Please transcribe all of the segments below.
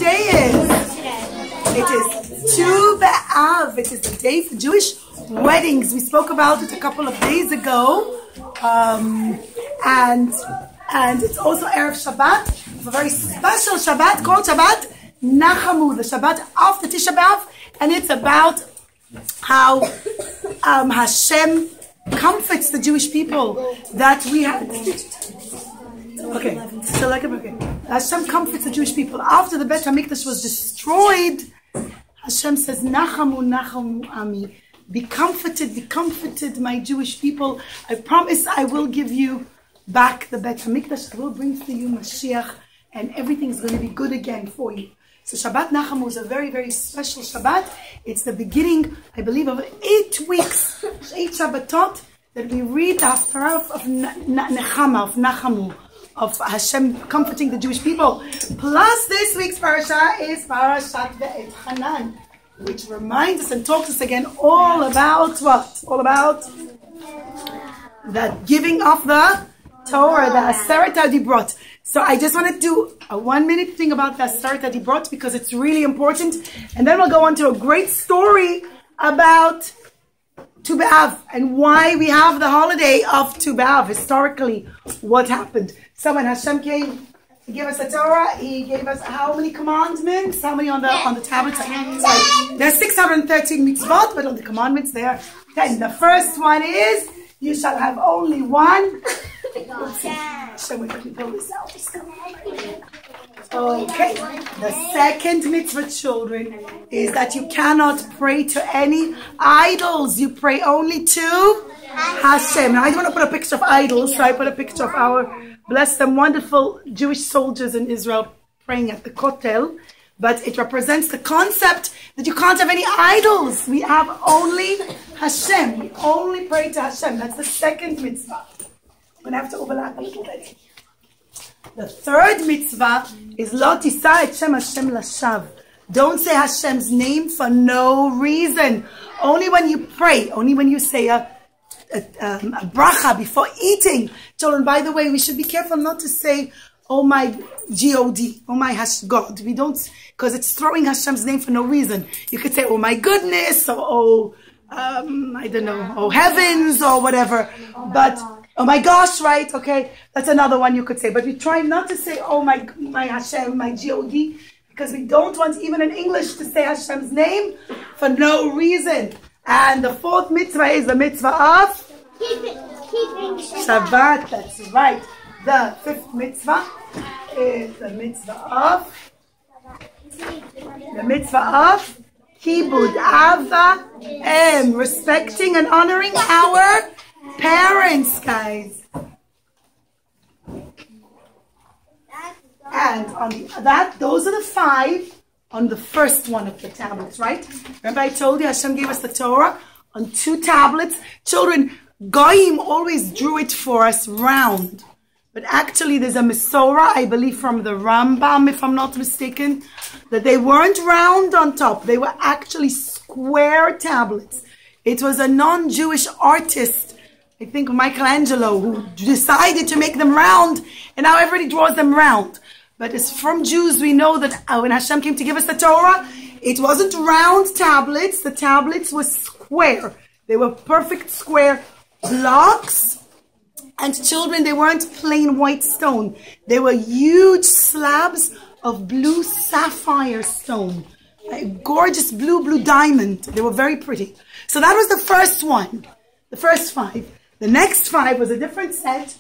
today is? It is Tu B'Av. It is the day for Jewish weddings. We spoke about it a couple of days ago. And it's also Erev Shabbat, a very special Shabbat called Shabbat Nachamu, the Shabbat after Tisha B'Av, and it's about how Hashem comforts the Jewish people that we have. Okay, so like Hashem comforts the Jewish people after the Beit HaMikdash was destroyed. Hashem says, Nachamu, Nachamu Ami. Be comforted, my Jewish people. I promise I will give you back the Beit HaMikdash. I will bring to you Mashiach, and everything's going to be good again for you. So Shabbat Nachamu is a very, very special Shabbat. It's the beginning, I believe, of 8 weeks, 8 Shabbatot that we read after of Nechama, of Nachamu, of Hashem comforting the Jewish people. Plus this week's parasha is Parashat Ve'etchanan, which reminds us and talks us again all about what? All about the giving of the Torah, the Aseret HaDibrot. So I just want to do a 1-minute thing about the Aseret HaDibrot because it's really important. And then we'll go on to a great story about Tu B'Av and why we have the holiday of Tu B'Av. Historically, what happened. So when Hashem came to give us the Torah, He gave us how many commandments? How many on the tablets? There's 613 mitzvot, but on the commandments there are 10. The first one is, you shall have only one. Okay. The second mitzvah, children, is that you cannot pray to any idols. You pray only to Hashem. Now I don't want to put a picture of idols, so I put a picture of our blessed and wonderful Jewish soldiers in Israel praying at the Kotel. But it represents the concept that you can't have any idols. We have only Hashem. We only pray to Hashem. That's the second mitzvah. I'm going to have to overlap a little bit. The third mitzvah is Lo Tisa et Shem Hashem Lashav. Don't say Hashem's name for no reason. Only when you pray. Only when you say a bracha before eating. Children, by the way, we should be careful not to say, oh my God, oh my God. We don't, because it's throwing Hashem's name for no reason. You could say, oh my goodness, or I don't know, oh heavens, or whatever. But, oh my gosh, right? Okay, that's another one you could say. But we try not to say, oh my Hashem, my God, because we don't want even in English to say Hashem's name for no reason. And the fourth mitzvah is the mitzvah of keeping Shabbat. That's right. The fifth mitzvah is the mitzvah of Kibud Ava Em, respecting and honoring our parents, guys. And on those are the 5 on the first one of the tablets, right? Remember I told you Hashem gave us the Torah on 2 tablets. Children, Goyim always drew it for us round. But actually there's a Mesorah, I believe from the Rambam, if I'm not mistaken, that they weren't round on top. They were actually square tablets. It was a non-Jewish artist, I think Michelangelo, who decided to make them round, and now everybody draws them round. But as from Jews, we know that when Hashem came to give us the Torah, it wasn't round tablets. The tablets were square. They were perfect square blocks. And children, they weren't plain white stone. They were huge slabs of blue sapphire stone. A gorgeous blue diamond. They were very pretty. So that was the first one. The first 5. The next 5 was a different set.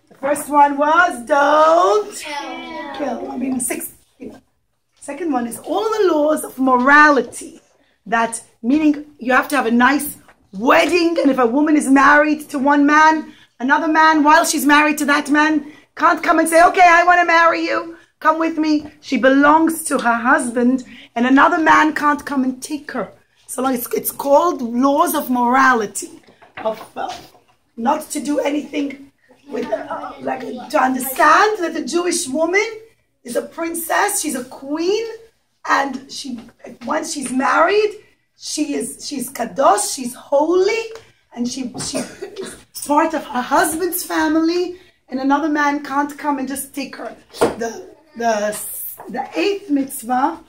The first one was don't kill. I mean, 6. Second one is all the laws of morality. That meaning you have to have a nice wedding. And if a woman is married to one man, another man, while she's married to that man, can't come and say, okay, I want to marry you. Come with me. She belongs to her husband, and another man can't come and take her. So long it's called laws of morality, of not to do anything with, to understand that a Jewish woman is a princess, she's a queen, and once she's married, she's kadosh, she's holy, and she is part of her husband's family, and another man can't come and just take her. The The 8th mitzvah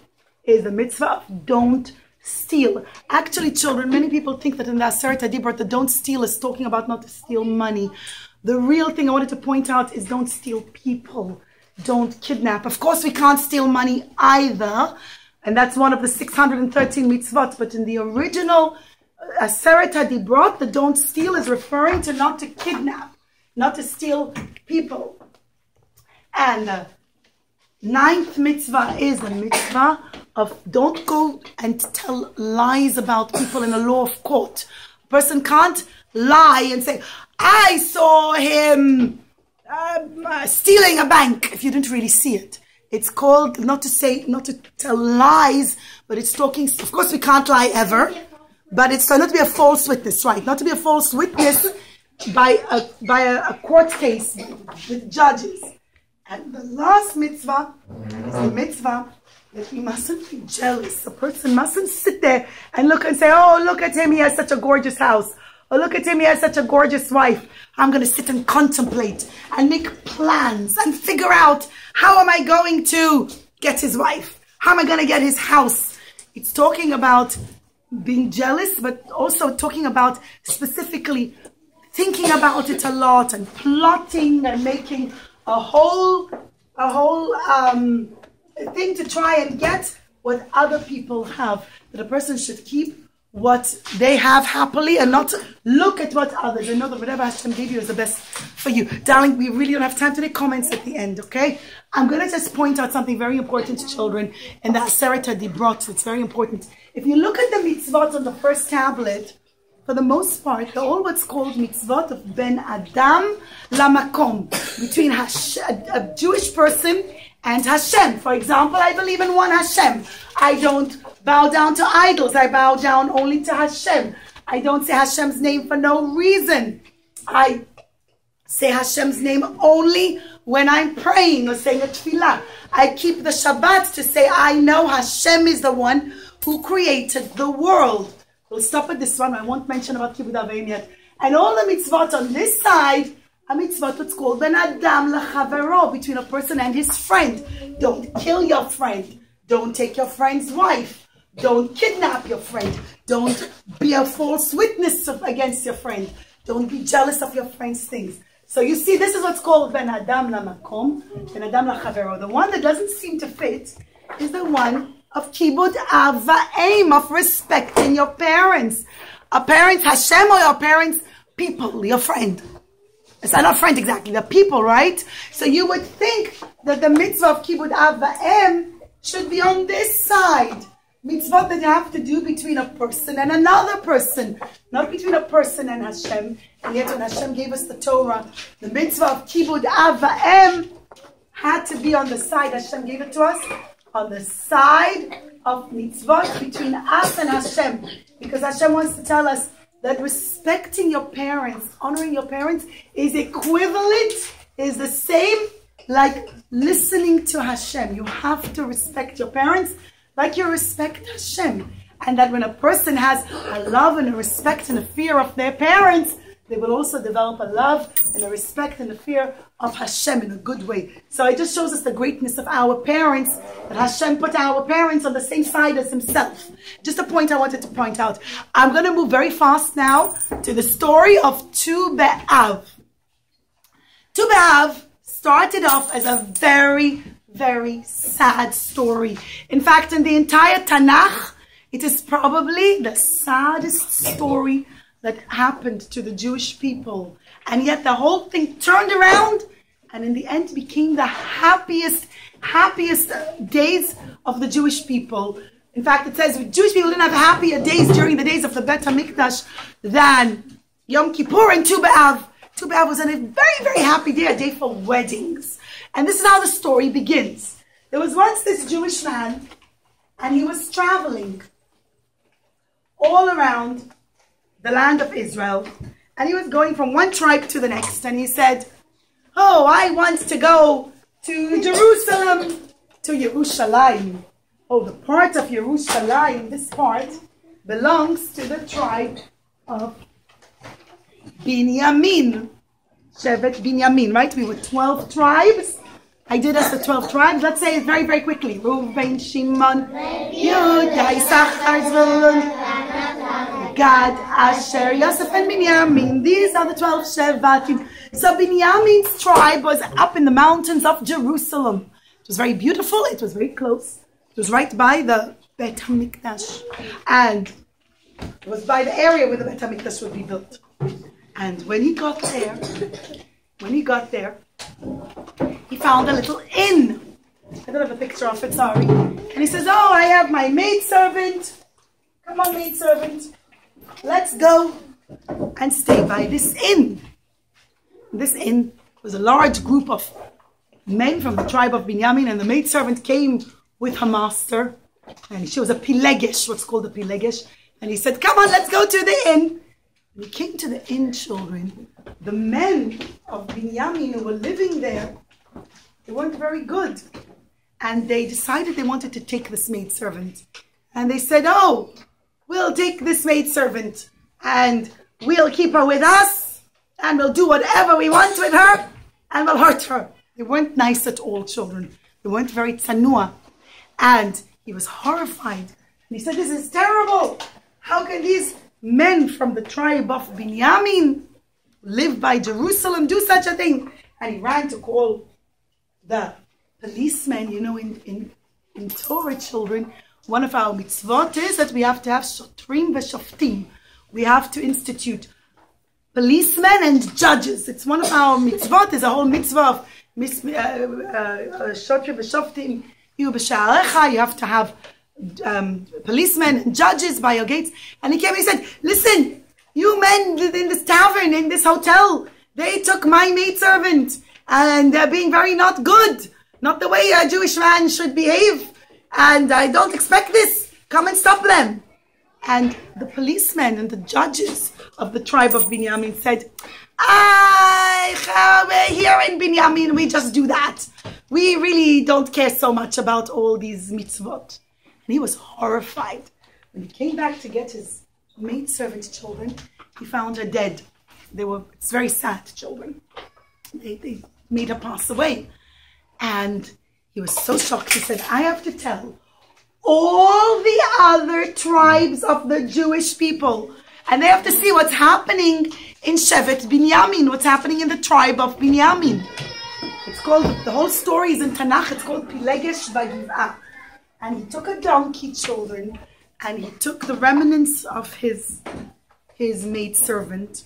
is the mitzvah of don't steal. Actually, children, many people think that in the Aseret HaDibrot, the don't steal is talking about not to steal money. The real thing I wanted to point out is don't steal people. Don't kidnap. Of course, we can't steal money either. And that's one of the 613 mitzvot. But in the original Aseret HaDibrot, the don't steal is referring to not to kidnap, not to steal people. And the 9th mitzvah is the mitzvah of don't go and tell lies about people in a law of court. A person can't lie and say, I saw him stealing a bank, if you didn't really see it. It's called not to tell lies, but it's talking, of course we can't lie ever, but it's not to be a false witness, right? Not to be a false witness by a court case with judges. And the last mitzvah is the mitzvah that we mustn't be jealous. A person mustn't sit there and look and say, oh, look at him, he has such a gorgeous house. Oh, look at him, he has such a gorgeous wife. I'm going to sit and contemplate and make plans and figure out how am I going to get his wife? How am I going to get his house? It's talking about being jealous, but also talking about specifically thinking about it a lot and plotting and making a whole thing to try and get what other people have. That a person should keep what they have happily and not look at what others. I know that whatever Hashem gave you is the best for you. Darling, we really don't have time to make comments at the end, okay? I'm going to just point out something very important to children in the Aseret HaDibrot. It's very important. If you look at the mitzvot on the first tablet, for the most part, they're all what's called mitzvot of Ben Adam Lamakom, between a Jewish person and Hashem. For example, I believe in one Hashem. I don't bow down to idols. I bow down only to Hashem. I don't say Hashem's name for no reason. I say Hashem's name only when I'm praying or saying a tefillah. I keep the Shabbat to say I know Hashem is the one who created the world. We'll stop at this one. I won't mention about Kibud Av V'em yet. And all the mitzvot on this side are mitzvot what's called Ben Adam L'Chavero, between a person and his friend. Don't kill your friend. Don't take your friend's wife. Don't kidnap your friend. Don't be a false witness against your friend. Don't be jealous of your friend's things. So you see, this is what's called Ben Adam Lamakom, Ben Adam L'Chavero. The one that doesn't seem to fit is the one of Kibud Av V'em, of respecting your parents. A parent, Hashem, or your parents, people, your friend. It's not a friend exactly, the people, right? So you would think that the mitzvah of Kibud Av V'em should be on this side. Mitzvah that you have to do between a person and another person, not between a person and Hashem. And yet when Hashem gave us the Torah, the mitzvah of Kibud Av V'em had to be on the side. Hashem gave it to us on the side of mitzvot between us and Hashem. Because Hashem wants to tell us that respecting your parents, honoring your parents is equivalent, is the same like listening to Hashem. You have to respect your parents like you respect Hashem. And that when a person has a love and a respect and a fear of their parents, they will also develop a love and a respect and a fear of Hashem in a good way. So it just shows us the greatness of our parents, that Hashem put our parents on the same side as himself. Just a point I wanted to point out. I'm going to move very fast now to the story of Tu B'Av. Tu B'Av started off as a very, very sad story. In fact, in the entire Tanakh, it is probably the saddest story that happened to the Jewish people. And yet the whole thing turned around and in the end became the happiest days of the Jewish people. In fact, it says Jewish people didn't have happier days during the days of the Bet HaMikdash than Yom Kippur and Tu B'Av. Tu B'Av was a very, very happy day, a day for weddings. And this is how the story begins. There was once this Jewish man and he was traveling all around the land of Israel, and he was going from one tribe to the next, and he said, oh, I want to go to Jerusalem, to Yerushalayim. Oh, the part of Yerushalayim, this part, belongs to the tribe of Binyamin. Shevet Binyamin, right? We were 12 tribes, I did as the 12 tribes. Let's say it very, very quickly. Reuven, Shimon, Yehuda, Issachar, Zebulun, Gad, Asher, Yosef, and Binyamin. These are the 12 Shevatim. So Binyamin's tribe was up in the mountains of Jerusalem. It was very beautiful. It was very close. It was right by the Bet HaMikdash. And it was by the area where the Bet HaMikdash would be built. And when he got there, he found a little inn. I don't have a picture of it, sorry. And he says, oh, I have my maidservant. Come on, maidservant. Let's go and stay by this inn. This inn was a large group of men from the tribe of Binyamin, and the maidservant came with her master. And she was a pilegesh, what's called a pilegesh. And he said, come on, let's go to the inn. And he came to the inn, children. The men of Binyamin who were living there, they weren't very good. And they decided they wanted to take this maidservant. And they said, oh, we'll take this maidservant and we'll keep her with us and we'll do whatever we want with her and we'll hurt her. They weren't nice at all, children. They weren't very tsanua. And he was horrified. And he said, this is terrible. How can these men from the tribe of Binyamin live by Jerusalem do such a thing? And he ran to call the policemen. You know, in Torah, children, one of our mitzvot is that we have to have shotrim v'shoftim. We have to institute policemen and judges. It's one of our mitzvot. There's a whole mitzvah of shotrim v'shoftim. You have to have policemen and judges by your gates. And he came and he said, listen, you men in this tavern, in this hotel, they took my maidservant and they're being very not good. Not the way a Jewish man should behave. And I don't expect this. Come and stop them. And the policemen and the judges of the tribe of Binyamin said, here in Binyamin, we just do that. We really don't care so much about all these mitzvot. And he was horrified. When he came back to get his maidservant children, he found her dead. It's very sad, children. They made her pass away. And he was so shocked. He said, I have to tell all the other tribes of the Jewish people. And they have to see what's happening in Shevet Binyamin, what's happening in the tribe of Binyamin. It's called, the whole story is in Tanakh, it's called Pilegesh Bagiv'ah. And he took a donkey, children, and he took the remnants of his maidservant,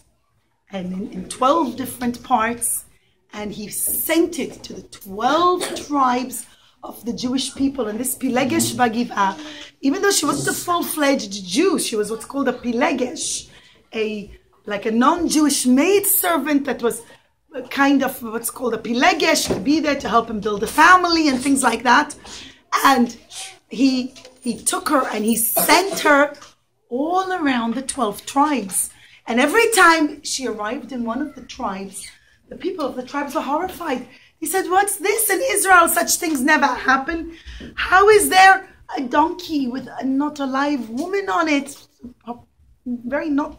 and in 12 different parts, and he sent it to the 12 tribes of the Jewish people. And this Pilegesh Bagiv'ah, even though she wasn't a full-fledged Jew, she was what's called a Pilegesh, like a non-Jewish maidservant that was kind of what's called a Pilegesh, to be there to help him build a family and things like that. And he took her and he sent her all around the 12 tribes. And every time she arrived in one of the tribes, the people of the tribes were horrified. He said, what's this? In Israel, such things never happen. How is there a donkey with a not a live woman on it? Very not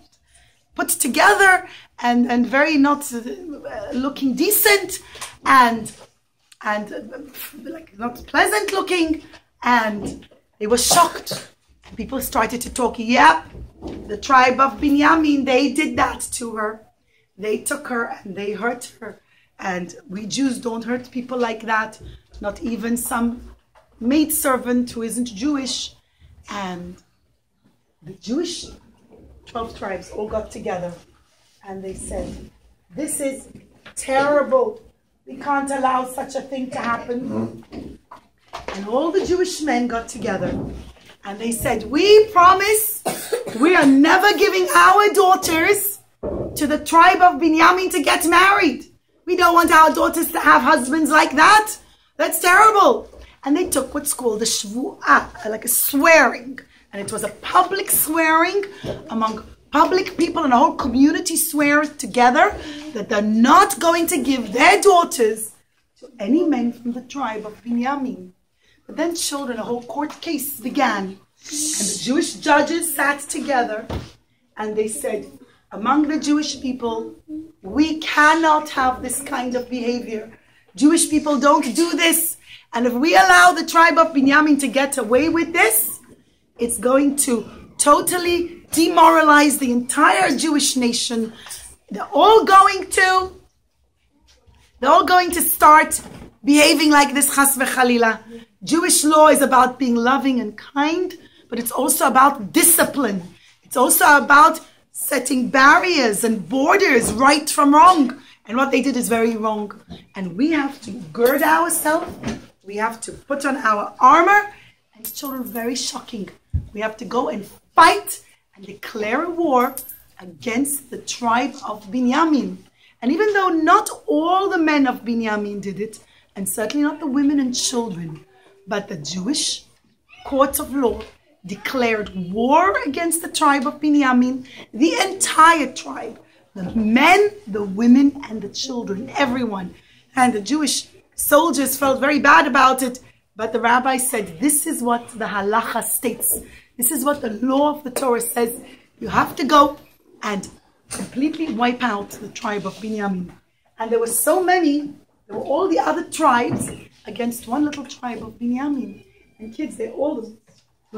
put together and very not looking decent and like not pleasant looking. And they were shocked. People started to talk, yep, the tribe of Binyamin, they did that to her. They took her and they hurt her. And we Jews don't hurt people like that. Not even some maidservant who isn't Jewish. And the Jewish 12 tribes all got together. And they said, this is terrible. We can't allow such a thing to happen. And all the Jewish men got together. And they said, we promise we are never giving our daughters to the tribe of Binyamin to get married. We don't want our daughters to have husbands like that. That's terrible. And they took what's called a shvu'ah, like a swearing. And it was a public swearing among public people, and a whole community swears together that they're not going to give their daughters to any men from the tribe of Binyamin. But then, children, a whole court case began. And the Jewish judges sat together and they said, among the Jewish people, we cannot have this kind of behavior. Jewish people don't do this. And if we allow the tribe of Binyamin to get away with this, it's going to totally demoralize the entire Jewish nation. They're all going to start behaving like this, chas v'chalila. Jewish law is about being loving and kind, but it's also about discipline. It's also about setting barriers and borders, right from wrong. And what they did is very wrong. And we have to gird ourselves. We have to put on our armor. And children, very shocking. We have to go and fight and declare a war against the tribe of Binyamin. And even though not all the men of Binyamin did it, and certainly not the women and children, but the Jewish courts of law declared war against the tribe of Binyamin, the entire tribe, the men, the women, and the children, everyone. And the Jewish soldiers felt very bad about it, but the rabbi said, this is what the halacha states. This is what the law of the Torah says. You have to go and completely wipe out the tribe of Binyamin. And there were so many, there were all the other tribes against one little tribe of Binyamin. And kids, it was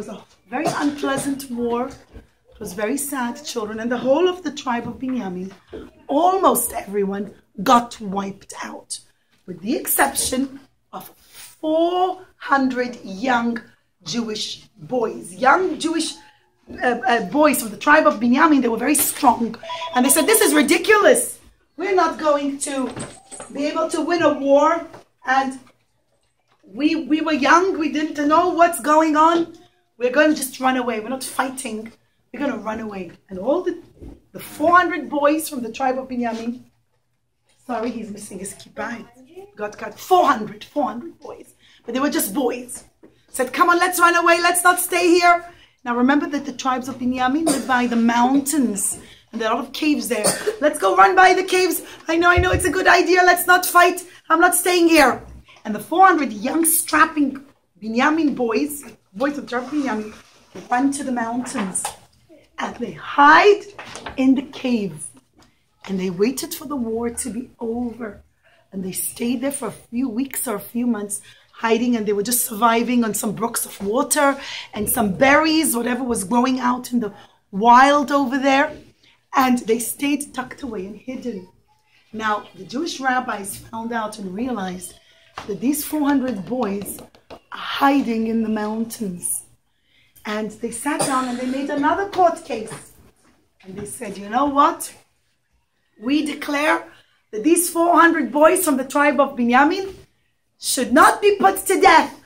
a very unpleasant war. It was very sad, children. And the whole of the tribe of Binyamin, almost everyone, got wiped out. With the exception of 400 young Jewish boys. Young Jewish boys from the tribe of Binyamin. They were very strong. And they said, this is ridiculous. We're not going to be able to win a war. And we were young. We didn't know what's going on. We're going to just run away. We're not fighting. We're going to run away. And all the 400 boys from the tribe of Binyamin, sorry, he's missing his kippah. God cut 400 boys. But they were just boys. Said, come on, let's run away. Let's not stay here. Now remember that the tribes of Binyamin live by the mountains. And there are a lot of caves there. Let's go run by the caves. I know, it's a good idea. Let's not fight. I'm not staying here. And the 400 young strapping Binyamin boys of the tribe of Binyamin, they run to the mountains. And they hide in the caves. And they waited for the war to be over. And they stayed there for a few weeks or a few months, hiding, and they were just surviving on some brooks of water and some berries, whatever was growing out in the wild over there. And they stayed tucked away and hidden. Now, the Jewish rabbis found out and realized that these 400 boys are hiding in the mountains. And they sat down and they made another court case. And they said, you know what? We declare that these 400 boys from the tribe of Binyamin should not be put to death.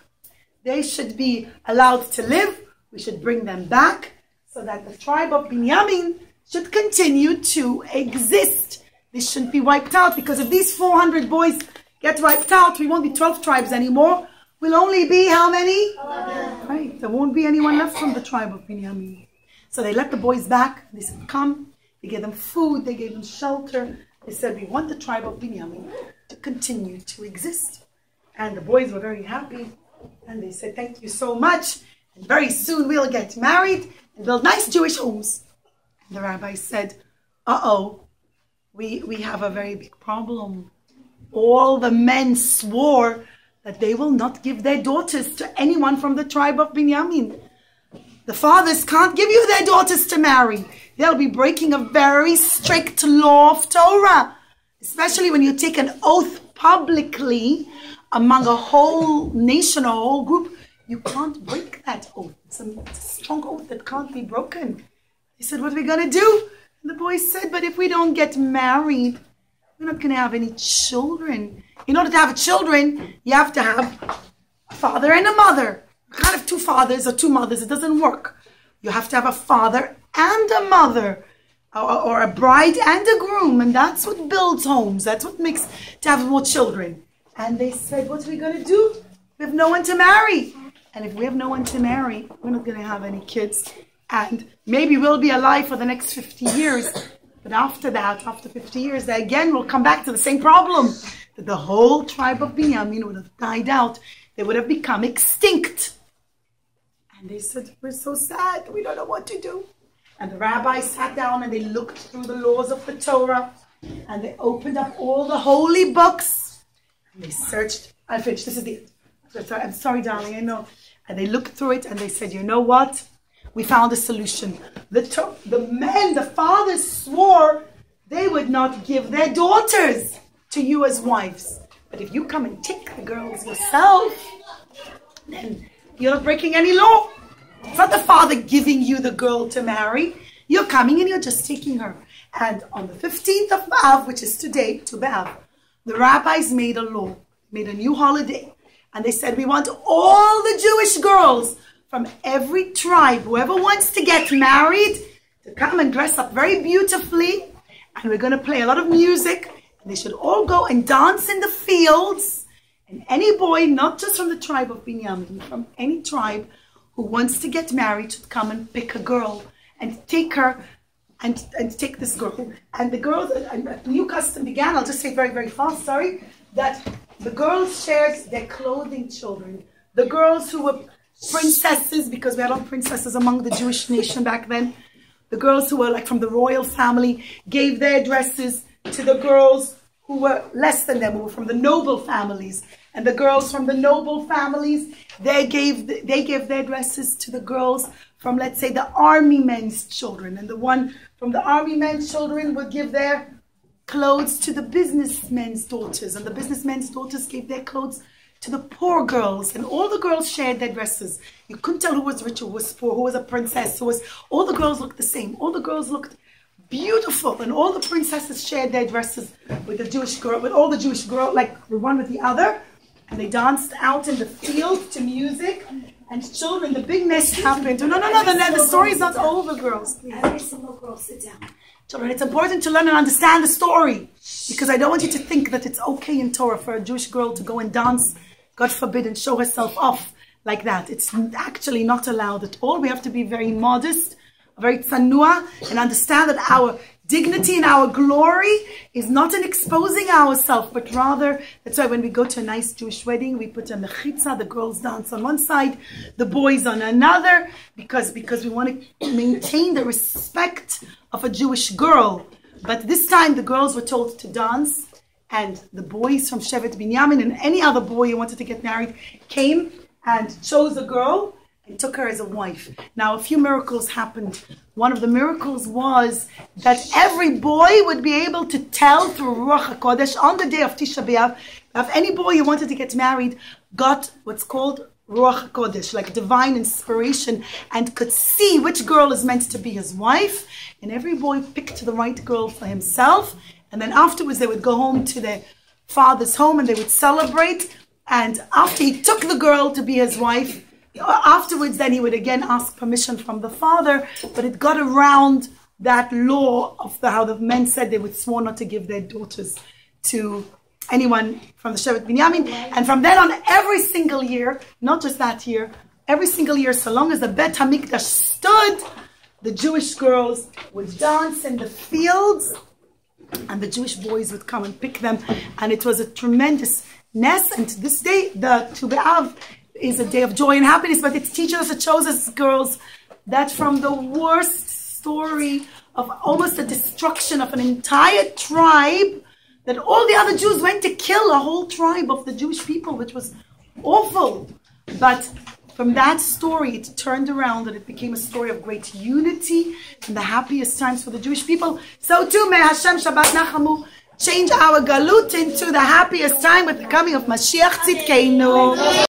They should be allowed to live. We should bring them back so that the tribe of Binyamin should continue to exist. They shouldn't be wiped out, because if these 400 boys get wiped out, we won't be 12 tribes anymore. We'll only be how many? 11. Right. There won't be anyone left from the tribe of Binyamin. So they let the boys back. They said, come. They gave them food. They gave them shelter. They said, we want the tribe of Binyamin to continue to exist. And the boys were very happy. And they said, thank you so much. And very soon we'll get married and build nice Jewish homes. And the rabbi said, we have a very big problem. All the men swore that they will not give their daughters to anyone from the tribe of Binyamin. The fathers can't give you their daughters to marry. They'll be breaking a very strict law of Torah. Especially when you take an oath publicly among a whole nation or a whole group. You can't break that oath. It's a strong oath that can't be broken. They said, what are we going to do? And the boys said, but if we don't get married, we're not going to have any children. In order to have children, you have to have a father and a mother. You can't have two fathers or two mothers. It doesn't work. You have to have a father and a mother, or a bride and a groom. And that's what builds homes. That's what makes to have more children. And they said, what are we going to do? We have no one to marry. And if we have no one to marry, we're not going to have any kids. And maybe we'll be alive for the next 50 years. But after that, after 50 years, they again will come back to the same problem. That the whole tribe of Binyamin would have died out. They would have become extinct. And they said, we're so sad. We don't know what to do. And the rabbis sat down and they looked through the laws of the Torah. And they opened up all the holy books. And they searched. I finished. This is the end. I'm sorry, darling, I know. And they looked through it and they said, you know what? We found a solution. The fathers swore they would not give their daughters to you as wives. But if you come and take the girls yourself, then you're not breaking any law. It's not the father giving you the girl to marry. You're coming and you're just taking her. And on the 15th of B'Av, which is today, to B'Av, the rabbis made a law, made a new holiday. And they said, we want all the Jewish girls from every tribe, whoever wants to get married, to come and dress up very beautifully. And we're going to play a lot of music. And they should all go and dance in the fields. And any boy, not just from the tribe of Binyamin, from any tribe who wants to get married should come and pick a girl and take her and take this girl. And the girls, a new custom began, I'll just say it very, very fast, sorry, that the girls shared their clothing, children. The girls who were princesses, because we had a lot of princesses among the Jewish nation back then, the girls who were like from the royal family gave their dresses to the girls who were less than them, who were from the noble families. And the girls from the noble families, they gave their dresses to the girls from, let's say, the army men's children. And the one from the army men's children would give their clothes to the businessmen's daughters. And the businessmen's daughters gave their clothes to the poor girls. And all the girls shared their dresses. You couldn't tell who was rich, who was poor, who was a princess, all the girls looked the same. All the girls looked beautiful. And all the princesses shared their dresses with the Jewish girl, with all the Jewish girls, like the one with the other. And they danced out in the field to music. And children, the big nest happened. No, the story is not over, girls. Please. Every single girl, sit down. Children, it's important to learn and understand the story. Because I don't want you to think that it's okay in Torah for a Jewish girl to go and dance, God forbid, and show herself off like that. It's actually not allowed at all. We have to be very modest, very tsanua, and understand that our dignity and our glory is not in exposing ourselves, but rather, that's why when we go to a nice Jewish wedding, we put a mechitza, the girls dance on one side, the boys on another, because we want to maintain the respect of a Jewish girl. But this time the girls were told to dance, and the boys from Shevet Binyamin and any other boy who wanted to get married came and chose a girl and took her as a wife. Now, a few miracles happened. One of the miracles was that every boy would be able to tell through Ruach HaKodesh on the day of Tisha B'Av, if any boy who wanted to get married got what's called Ruach HaKodesh, like divine inspiration, and could see which girl is meant to be his wife. And every boy picked the right girl for himself. And then afterwards they would go home to their father's home and they would celebrate. And after he took the girl to be his wife, afterwards then he would again ask permission from the father. But it got around that law of how the men said they would swear not to give their daughters to anyone from the Shevet Binyamin. And from then on, every single year, not just that year, every single year, so long as the Bet HaMikdash stood, the Jewish girls would dance in the fields and the Jewish boys would come and pick them. And it was a tremendous ness. And to this day, the Tu B'Av is a day of joy and happiness, but it teaches us, it shows us girls that from the worst story of almost the destruction of an entire tribe, that all the other Jews went to kill a whole tribe of the Jewish people, which was awful. But from that story, it turned around and it became a story of great unity and the happiest times for the Jewish people. So too, may Hashem Shabbat Nachamu change our galut into the happiest time with the coming of Mashiach Tzidkeinu.